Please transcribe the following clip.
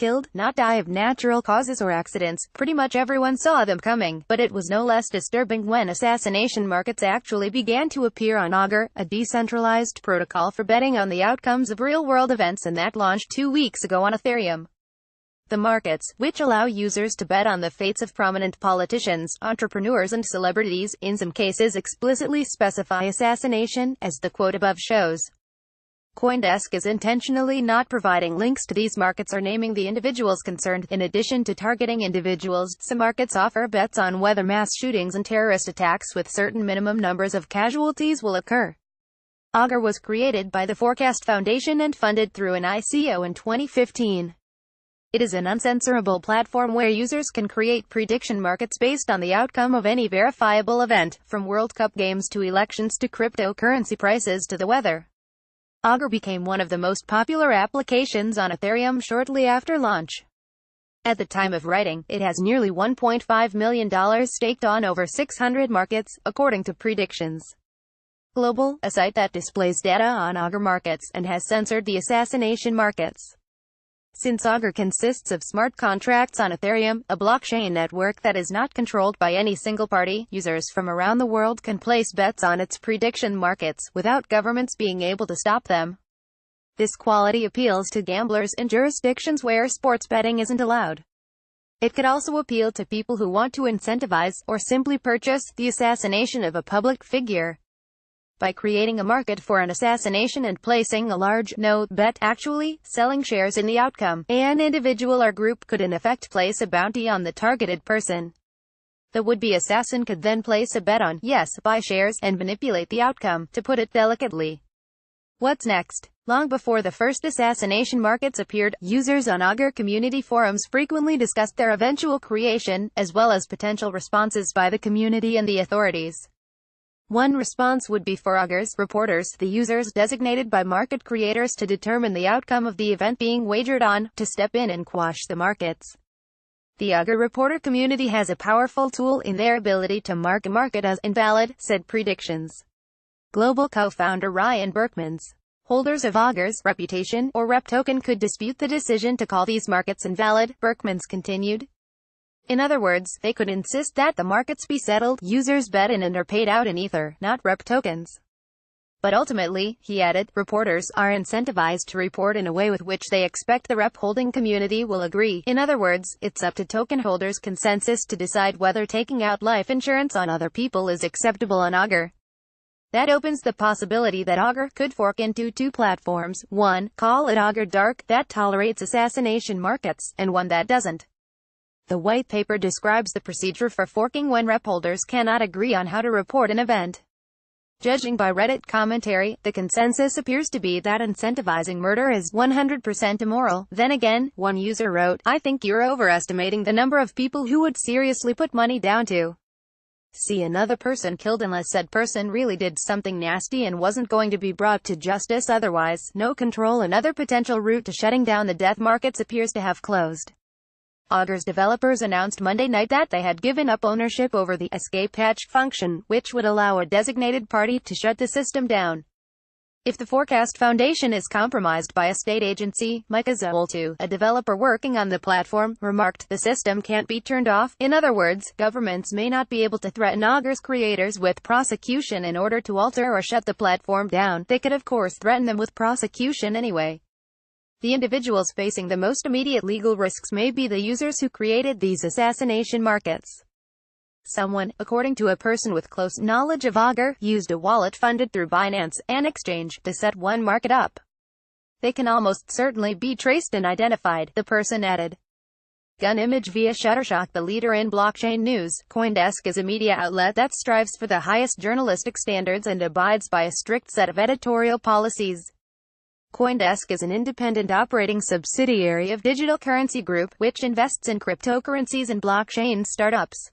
killed, not die of natural causes or accidents. Pretty much everyone saw them coming, but it was no less disturbing when assassination markets actually began to appear on Augur, a decentralized protocol for betting on the outcomes of real-world events, and that launched 2 weeks ago on Ethereum. The markets, which allow users to bet on the fates of prominent politicians, entrepreneurs and celebrities, in some cases explicitly specify assassination, as the quote above shows. CoinDesk is intentionally not providing links to these markets or naming the individuals concerned. In addition to targeting individuals, some markets offer bets on whether mass shootings and terrorist attacks with certain minimum numbers of casualties will occur. Augur was created by the Forecast Foundation and funded through an ICO in 2015. It is an uncensorable platform where users can create prediction markets based on the outcome of any verifiable event, from World Cup games to elections to cryptocurrency prices to the weather. Augur became one of the most popular applications on Ethereum shortly after launch. At the time of writing, it has nearly $1.5 million staked on over 600 markets, according to Predictions Global, a site that displays data on Augur markets, and has censored the assassination markets. Since Augur consists of smart contracts on Ethereum, a blockchain network that is not controlled by any single party, users from around the world can place bets on its prediction markets, without governments being able to stop them. This quality appeals to gamblers in jurisdictions where sports betting isn't allowed. It could also appeal to people who want to incentivize, or simply purchase, the assassination of a public figure. By creating a market for an assassination and placing a large no bet, actually selling shares in the outcome, an individual or group could in effect place a bounty on the targeted person. The would-be assassin could then place a bet on yes, buy shares, and manipulate the outcome, to put it delicately. What's next? Long before the first assassination markets appeared, users on Augur community forums frequently discussed their eventual creation, as well as potential responses by the community and the authorities. One response would be for Augur's reporters, the users designated by market creators to determine the outcome of the event being wagered on, to step in and quash the markets. The Augur reporter community has a powerful tool in their ability to mark a market as invalid, said Predictions Global co-founder Ryan Berkmans. Holders of Augur's reputation or rep token could dispute the decision to call these markets invalid, Berkmans continued. In other words, they could insist that the markets be settled, users bet in and are paid out in Ether, not rep tokens. But ultimately, he added, reporters are incentivized to report in a way with which they expect the rep holding community will agree. In other words, it's up to token holders' consensus to decide whether taking out life insurance on other people is acceptable on Augur. That opens the possibility that Augur could fork into two platforms, one, call it Augur Dark, that tolerates assassination markets, and one that doesn't. The white paper describes the procedure for forking when rep holders cannot agree on how to report an event. Judging by Reddit commentary, the consensus appears to be that incentivizing murder is 100% immoral. Then again, one user wrote, I think you're overestimating the number of people who would seriously put money down to see another person killed unless said person really did something nasty and wasn't going to be brought to justice otherwise. No control. Another potential route to shutting down the death markets appears to have closed. Augur's developers announced Monday night that they had given up ownership over the escape hatch function, which would allow a designated party to shut the system down. If the Forecast Foundation is compromised by a state agency, Micah Zoltu, a developer working on the platform, remarked, the system can't be turned off. In other words, governments may not be able to threaten Augur's creators with prosecution in order to alter or shut the platform down. They could of course threaten them with prosecution anyway. The individuals facing the most immediate legal risks may be the users who created these assassination markets. Someone, according to a person with close knowledge of Augur, used a wallet funded through Binance, an exchange, to set one market up. They can almost certainly be traced and identified, the person added. Gun image via Shutterstock. The leader in blockchain news, CoinDesk is a media outlet that strives for the highest journalistic standards and abides by a strict set of editorial policies. CoinDesk is an independent operating subsidiary of Digital Currency Group, which invests in cryptocurrencies and blockchain startups.